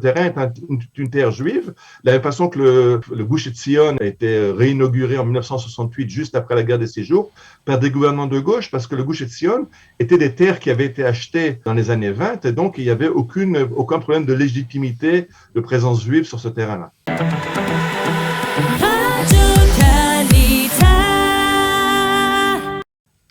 terrain est une terre juive, de la même façon que le Gush Etzion a été réinauguré en 1968, juste après la guerre des Six Jours, par des gouvernements de gauche, parce que le Gush Etzion était des terres qui avaient été achetées dans les années 20, et donc il n'y avait aucun problème de légitimité de présence juive sur ce terrain-là.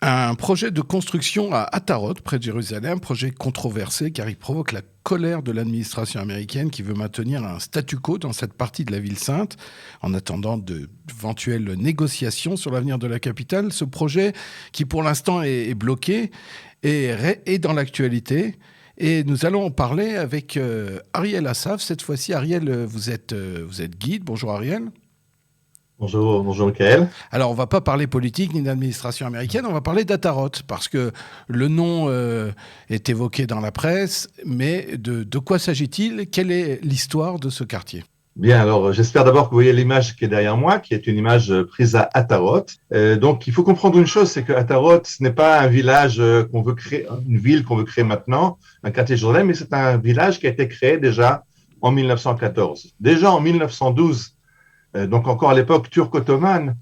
Un projet de construction à Atarot, près de Jérusalem, projet controversé car il provoque la colère de l'administration américaine qui veut maintenir un statu quo dans cette partie de la ville sainte en attendant d'éventuelles négociations sur l'avenir de la capitale. Ce projet, qui pour l'instant est bloqué, est dans l'actualité. Et nous allons en parler avec Ariel Assaf. Cette fois-ci, Ariel, vous êtes guide. Bonjour Ariel. Bonjour Michael. Alors, on ne va pas parler politique ni d'administration américaine, on va parler d'Atarot, parce que le nom est évoqué dans la presse, mais de quoi s'agit-il ? Quelle est l'histoire de ce quartier ? Bien, alors j'espère d'abord que vous voyez l'image qui est derrière moi, qui est une image prise à Atarot. Donc, il faut comprendre une chose, c'est que Atarot, ce n'est pas un village qu'on veut créer, une ville qu'on veut créer maintenant, un quartier de Jérusalem, mais c'est un village qui a été créé déjà en 1914. Déjà en 1912, donc encore à l'époque turco-ottomane,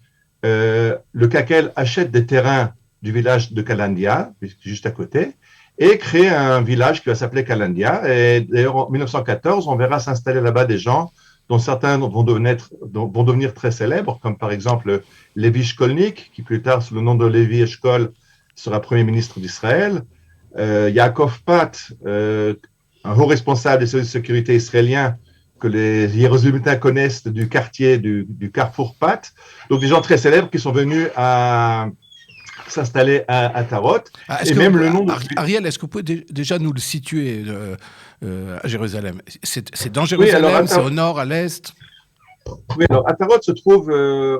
le Kakel achète des terrains du village de Kalandia, juste à côté, et crée un village qui va s'appeler Kalandia. Et d'ailleurs, en 1914, on verra s'installer là-bas des gens dont certains vont devenir très célèbres, comme par exemple Levi Shkolnik, qui plus tard, sous le nom de Levi Eshkol, sera Premier ministre d'Israël. Yaakov Pat, un haut responsable des services de sécurité israéliens, que les Jérusalémiens connaissent du quartier du Carrefour Pat. Donc, des gens très célèbres qui sont venus à s'installer à Tarot. Et même le nom Ariel, est-ce que vous pouvez déjà nous le situer à Jérusalem ? C'est dans Jérusalem, oui, alors, c'est au nord, à l'est ? Oui, alors Atarot se trouve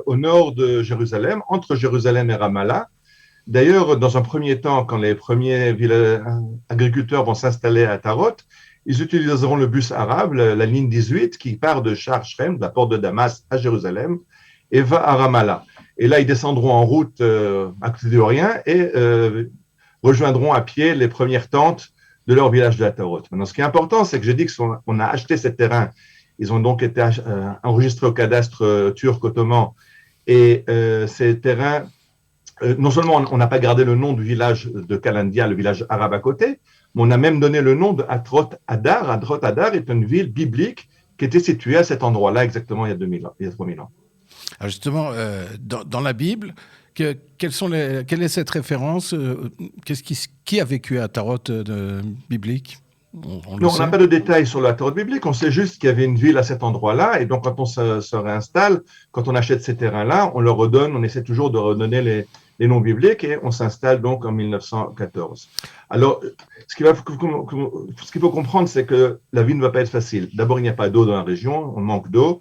au nord de Jérusalem, entre Jérusalem et Ramallah. D'ailleurs, dans un premier temps, quand les premiers agriculteurs vont s'installer à Tarot, ils utiliseront le bus arabe, la ligne 18, qui part de Shar Shrem, de la porte de Damas à Jérusalem, et va à Ramallah. Et là, ils descendront en route à côté de rien et rejoindront à pied les premières tentes de leur village de Atarot. Maintenant, ce qui est important, c'est que j'ai dit qu'on a acheté ces terrains. Ils ont donc été enregistrés au cadastre turc-ottoman. Et ces terrains, non seulement on n'a pas gardé le nom du village de Kalandia, le village arabe à côté, mais on a même donné le nom de Atrot Adar. Atrot Adar est une ville biblique qui était située à cet endroit-là exactement il y a 3000 ans. Alors justement, dans la Bible, quelle est cette référence ? Qui a vécu à Atarot biblique ? On n'a pas de détails sur la Atarot biblique, on sait juste qu'il y avait une ville à cet endroit-là, et donc quand on se réinstalle, quand on achète ces terrains-là, on leur redonne, on essaie toujours de redonner les noms bibliques, et on s'installe donc en 1914. Alors, ce qu'il faut comprendre, c'est que la vie ne va pas être facile. D'abord, il n'y a pas d'eau dans la région, on manque d'eau.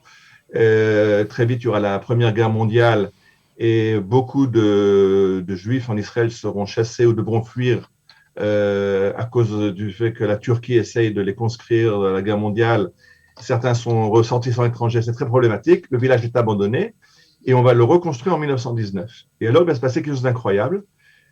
Très vite, il y aura la Première Guerre mondiale et beaucoup de Juifs en Israël seront chassés ou devront fuir à cause du fait que la Turquie essaye de les conscrire dans la guerre mondiale. Certains sont ressortissants étrangers, c'est très problématique. Le village est abandonné et on va le reconstruire en 1919. Et alors, il va se passer quelque chose d'incroyable,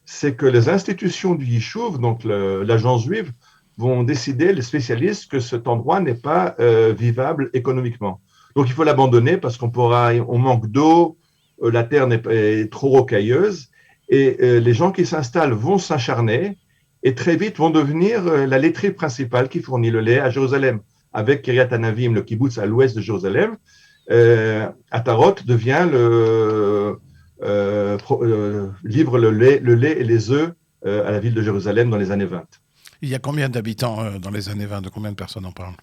c'est que les institutions du Yishuv, donc l'agence juive, vont décider, les spécialistes, que cet endroit n'est pas vivable économiquement. Donc, il faut l'abandonner parce on manque d'eau, la terre est trop rocailleuse et les gens qui s'installent vont s'acharner et très vite vont devenir la laiterie principale qui fournit le lait à Jérusalem. Avec Kiryat Anavim, le kibbutz à l'ouest de Jérusalem, Atarot devient livre le lait et les œufs à la ville de Jérusalem dans les années 20. Il y a combien d'habitants dans les années 20 ? De combien de personnes on parle ?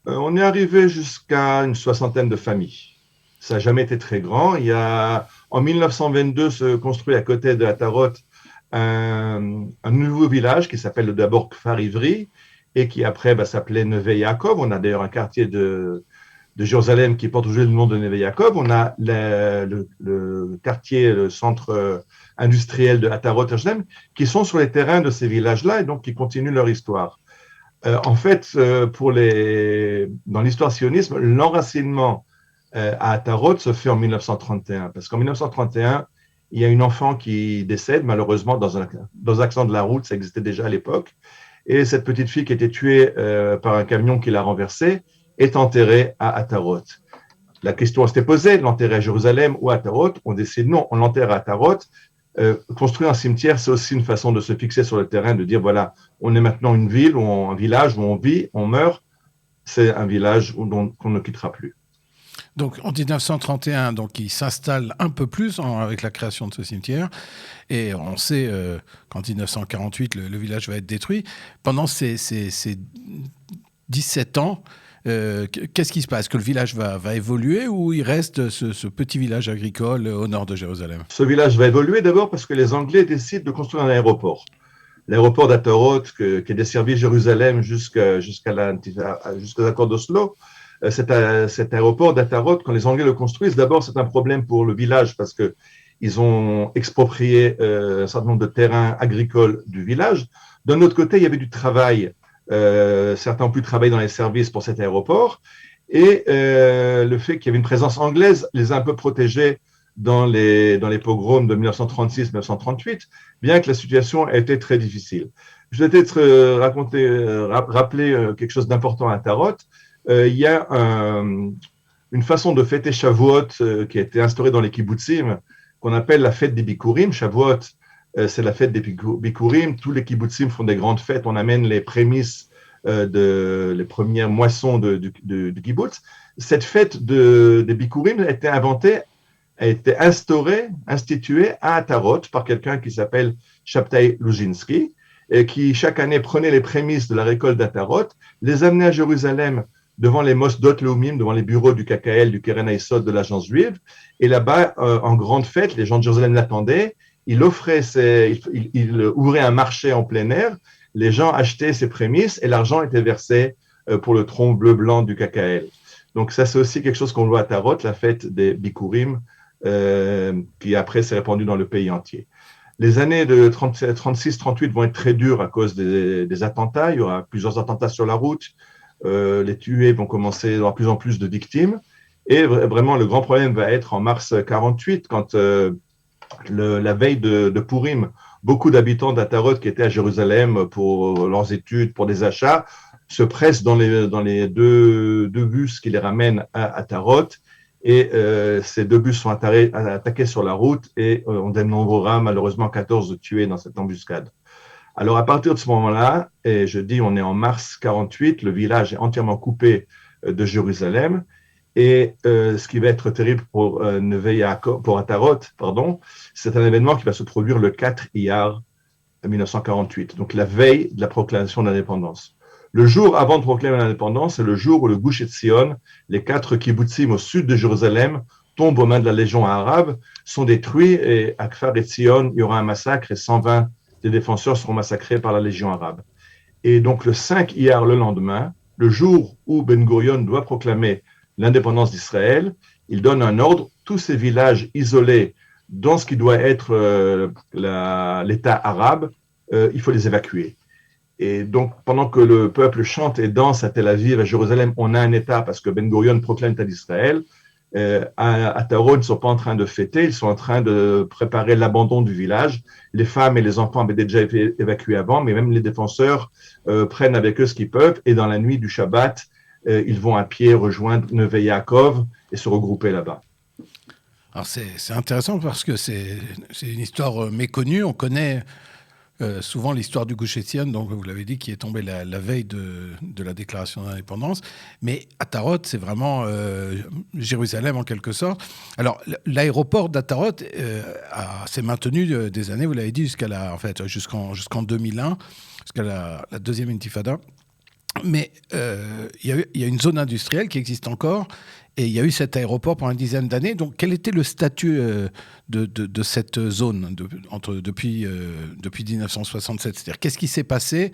On est arrivé jusqu'à une 60aine de familles. Ça n'a jamais été très grand. En 1922, se construit à côté de Atarot un nouveau village qui s'appelle d'abord Kfar Ivri et qui après s'appelait Neve Yaakov. On a d'ailleurs un quartier de Jérusalem qui porte aujourd'hui le nom de Neve Yaakov. On a le quartier, le centre industriel de Atarot Jérusalem qui sont sur les terrains de ces villages-là et donc qui continuent leur histoire. En fait, dans l'histoire sionisme, l'enracinement à Atarot se fait en 1931, parce qu'en 1931, il y a une enfant qui décède, malheureusement, dans un accident de la route, ça existait déjà à l'époque, et cette petite fille qui a été tuée par un camion qui l'a renversée, est enterré à Atarot. La question s'était posée, l'enterrer à Jérusalem ou à Atarot. On décide non, on l'enterre à Atarot. Construire un cimetière, c'est aussi une façon de se fixer sur le terrain, de dire voilà, on est maintenant une ville ou un village où on vit, on meurt. C'est un village qu'on ne quittera plus. Donc en 1931, donc, il s'installe un peu plus avec la création de ce cimetière. Et on sait qu'en 1948, le village va être détruit. Pendant ces 17 ans, qu'est-ce qui se passe? Que le village va évoluer ou il reste ce petit village agricole au nord de Jérusalem? Ce village va évoluer d'abord parce que les Anglais décident de construire un aéroport. L'aéroport d'Atarot, qui a desservi Jérusalem jusqu'aux accords d'Oslo, cet aéroport d'Atarot, quand les Anglais le construisent, d'abord c'est un problème pour le village parce qu'ils ont exproprié un certain nombre de terrains agricoles du village. D'un autre côté, il y avait du travail. Certains ont pu travailler dans les services pour cet aéroport. Et le fait qu'il y avait une présence anglaise les a un peu protégés dans les pogroms de 1936-1938, bien que la situation ait été très difficile. Je vais peut-être rappeler quelque chose d'important à Tarot. Il y a une façon de fêter Shavuot qui a été instaurée dans les kibbutzim, qu'on appelle la fête des Bikurim. Shavuot, c'est la fête des Bikurim. Tous les kibbutzim font des grandes fêtes. On amène les prémices les premières moissons du kibbutz. Cette fête des Bikurim a été instituée à Atarot par quelqu'un qui s'appelle Shabtai Lujinski, et qui chaque année prenait les prémices de la récolte d'Atarot, les amenait à Jérusalem devant les Mosdot Leumim, devant les bureaux du KKL, du Keren Haïsod, de l'agence juive, et là-bas, en grande fête, les gens de Jérusalem l'attendaient, il ouvrait un marché en plein air, les gens achetaient ses prémices et l'argent était versé pour le tronc bleu-blanc du KKL. Donc ça, c'est aussi quelque chose qu'on voit à Tarot, la fête des Bikurim, qui après s'est répandue dans le pays entier. Les années de 36-38 vont être très dures à cause des attentats. Il y aura plusieurs attentats sur la route. Les tués vont commencer à avoir de plus en plus de victimes. Et vraiment, le grand problème va être en mars 48, quand la veille de Purim, beaucoup d'habitants d'Atarot qui étaient à Jérusalem pour leurs études, pour des achats, se pressent dans les deux bus qui les ramènent à Atarot. Et ces deux bus sont attaqués sur la route et on dénombrera malheureusement 14 tués dans cette embuscade. Alors à partir de ce moment-là, et je dis on est en mars 48, le village est entièrement coupé de Jérusalem. Et ce qui va être terrible pour Atarot, c'est un événement qui va se produire le 4 Iyar 1948, donc la veille de la proclamation de l'indépendance. Le jour avant de proclamer l'indépendance, c'est le jour où le Gush Etzion, les 4 kibbutzim au sud de Jérusalem, tombent aux mains de la Légion arabe, sont détruits et à Kfar Etzion, il y aura un massacre et 120 des défenseurs seront massacrés par la Légion arabe. Et donc le 5 Iyar, le lendemain, le jour où Ben Gurion doit proclamer l'indépendance d'Israël, il donne un ordre, tous ces villages isolés dans ce qui doit être l'État arabe, il faut les évacuer. Et donc, pendant que le peuple chante et danse à Tel Aviv, à Jérusalem, on a un État parce que Ben Gurion proclame l'État d'Israël. À Tarot, ils ne sont pas en train de fêter, ils sont en train de préparer l'abandon du village. Les femmes et les enfants avaient déjà été évacués avant, mais même les défenseurs prennent avec eux ce qu'ils peuvent. Et dans la nuit du Shabbat, ils vont à pied rejoindre Neve Yaakov et se regrouper là-bas. Alors c'est intéressant parce que c'est une histoire méconnue. On connaît souvent l'histoire du Gush Etzion, donc vous l'avez dit, qui est tombé la veille de la déclaration d'indépendance. Mais Atarot, c'est vraiment Jérusalem en quelque sorte. Alors l'aéroport d'Atarot s'est maintenu des années, vous l'avez dit, jusqu'en 2001, jusqu'à la deuxième intifada. Mais il y a une zone industrielle qui existe encore et il y a eu cet aéroport pendant une dizaine d'années. Donc, quel était le statut de cette zone depuis 1967 ? C'est-à-dire, qu'est-ce qui s'est passé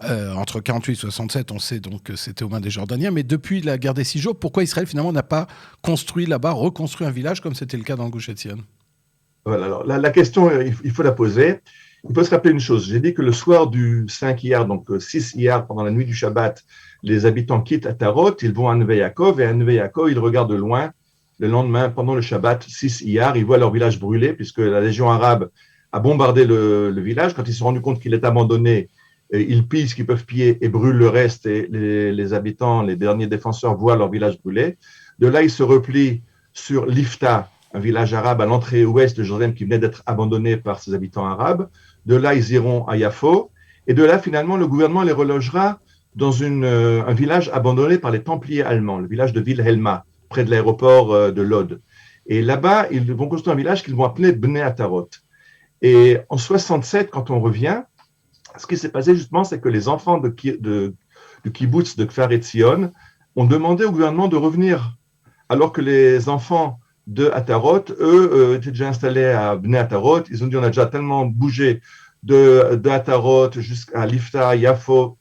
entre 48 et 67 ? On sait donc que c'était aux mains des Jordaniens. Mais depuis la guerre des 6 jours, pourquoi Israël, finalement, n'a pas construit là-bas, reconstruit un village comme c'était le cas dans le Gush Etzion ? Voilà, alors la question, il faut la poser. Il faut se rappeler une chose. J'ai dit que le soir du 5 Iyar, donc 6 Iyar, pendant la nuit du Shabbat, les habitants quittent Atarot, ils vont à Neve Yaakov, et à Neve Yaakov, ils regardent de loin. Le lendemain, pendant le Shabbat, 6 Iyar, ils voient leur village brûlé, puisque la Légion arabe a bombardé le village. Quand ils se sont rendus compte qu'il est abandonné, Ils pillent ce qu'ils peuvent piller et brûlent le reste, et les habitants, les derniers défenseurs, voient leur village brûlé. De là, ils se replient sur Lifta, un village arabe à l'entrée ouest de Jérusalem qui venait d'être abandonné par ses habitants arabes. De là, ils iront à Yafo. Et de là, finalement, le gouvernement les relogera dans un village abandonné par les Templiers allemands, le village de Wilhelma, près de l'aéroport de Lod. Et là-bas, ils vont construire un village qu'ils vont appeler Bnei Atarot. Et en 67, quand on revient, ce qui s'est passé justement, c'est que les enfants du kibbutz de Kfar Etzion ont demandé au gouvernement de revenir, alors que les enfants de Atarot, eux, étaient déjà installés à Bnei Atarot. Ils ont dit, on a déjà tellement bougé de Atarot jusqu'à Lifta, Yafo,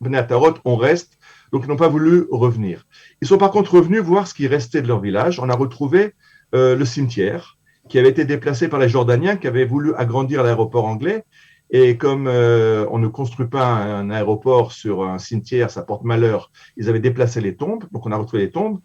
Bnei Atarot, on reste. Donc, ils n'ont pas voulu revenir. Ils sont par contre revenus voir ce qui restait de leur village. On a retrouvé le cimetière qui avait été déplacé par les Jordaniens qui avaient voulu agrandir l'aéroport anglais. Et comme on ne construit pas un aéroport sur un cimetière, ça porte malheur, ils avaient déplacé les tombes, donc on a retrouvé les tombes.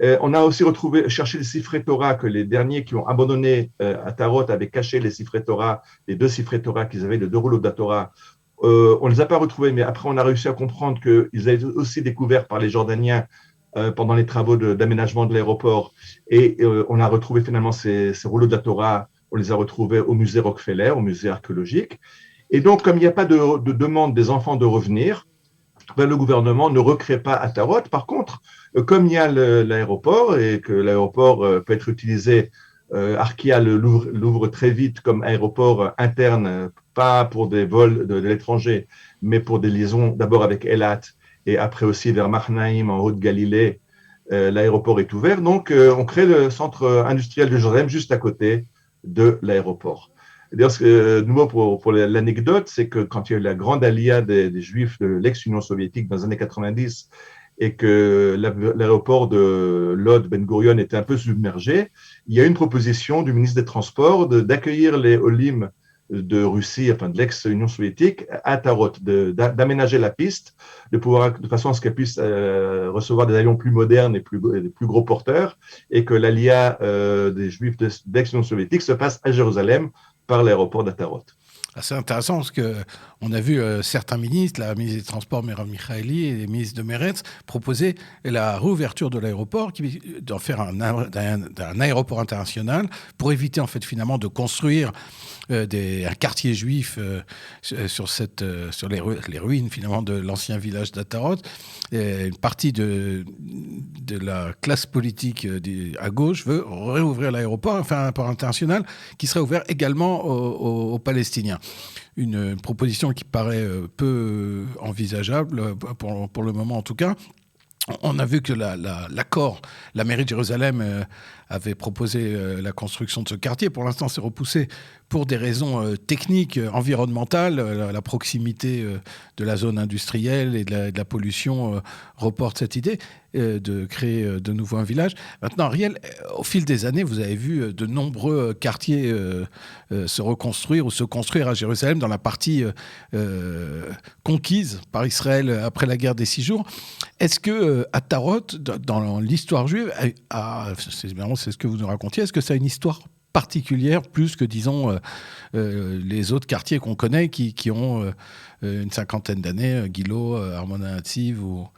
On a aussi cherché les siffrés Torah que les derniers qui ont abandonné Atarot avaient caché les siffrés Torah, les 2 siffrés Torah qu'ils avaient, les 2 rouleaux de la Torah. On ne les a pas retrouvés, mais après on a réussi à comprendre qu'ils avaient été aussi découverts par les Jordaniens pendant les travaux d'aménagement de l'aéroport. Et on a retrouvé finalement ces rouleaux de la Torah, on les a retrouvés au musée Rockefeller, au musée archéologique. Et donc, comme il n'y a pas de demande des enfants de revenir, ben, le gouvernement ne recrée pas Atarot. Par contre, comme il y a l'aéroport et que l'aéroport peut être utilisé, Arkia l'ouvre très vite comme aéroport interne, pas pour des vols de l'étranger, mais pour des liaisons d'abord avec Elat et après aussi vers Mahnaïm en Haute-Galilée. L'aéroport est ouvert. Donc, on crée le centre industriel de Jérusalem juste à côté de l'aéroport. D'ailleurs, de nouveau pour l'anecdote, c'est que quand il y a eu la grande alia des Juifs de l'ex-Union soviétique dans les années 90 et que l'aéroport de Lod Ben Gurion était un peu submergé, il y a eu une proposition du ministre des Transports d'accueillir les Olim de Russie, enfin de l'ex-Union soviétique, à Tarot, d'aménager la piste, de façon à ce qu'elle puisse recevoir des avions plus modernes et plus gros porteurs, et que l'alia des Juifs de l'ex-Union soviétique se passe à Jérusalem par l'aéroport d'Atarot. C'est intéressant parce qu'on a vu certains ministres, la ministre des Transports Merav Michaeli et les ministres de Meretz, proposer la réouverture de l'aéroport, d'en faire un aéroport international pour éviter en fait finalement de construire un quartier juif sur les ruines finalement de l'ancien village d'Atarot. Une partie de la classe politique à gauche veut réouvrir l'aéroport, enfin un aéroport international qui serait ouvert également aux Palestiniens. Une proposition qui paraît peu envisageable, pour le moment en tout cas. On a vu que l'accord, la mairie de Jérusalem avait proposé la construction de ce quartier. Pour l'instant, c'est repoussé pour des raisons techniques, environnementales. La proximité de la zone industrielle et de la pollution reporte cette idée de créer de nouveau un village. Maintenant, Ariel, au fil des années, vous avez vu de nombreux quartiers se reconstruire ou se construire à Jérusalem dans la partie conquise par Israël après la guerre des 6 jours. Est-ce que Atarot, dans l'histoire juive, c'est ce que vous nous racontiez, est-ce que ça a une histoire particulière, plus que, disons, les autres quartiers qu'on connaît qui ont une cinquantaine d'années, Gilo, Armona Hatziv ou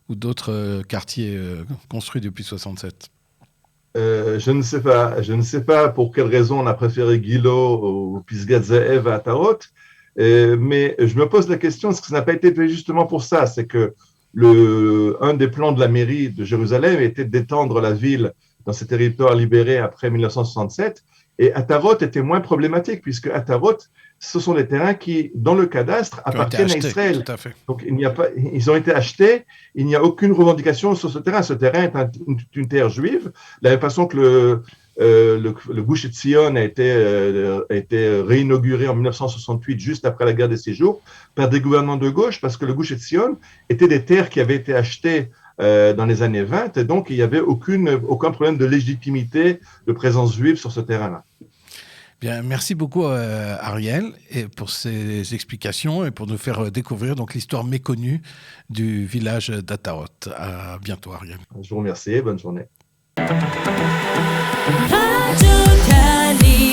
d'autres quartiers construits depuis 67? Je ne sais pas pour quelle raison on a préféré Gilo ou Pisgat Ze'ev à Atarot, mais je me pose la question, est-ce que ça n'a pas été fait justement pour ça? C'est que un des plans de la mairie de Jérusalem était d'étendre la ville dans ces territoires libérés après 1967, et Atarot était moins problématique, puisque Atarot, ce sont des terrains qui, dans le cadastre, appartiennent à Israël. Tout à fait. Donc, ils ont été achetés, il n'y a aucune revendication sur ce terrain. Ce terrain est une terre juive, de la même façon que le Gush Etzion a été réinauguré en 1968, juste après la guerre des 6 jours, par des gouvernements de gauche, parce que le Gush Etzion était des terres qui avaient été achetées dans les années 20, et donc il n'y avait aucun problème de légitimité de présence juive sur ce terrain-là. Bien, merci beaucoup Ariel et pour ces explications et pour nous faire découvrir donc l'histoire méconnue du village d'Atarot. À bientôt Ariel. Je vous remercie, bonne journée. Radio Cali.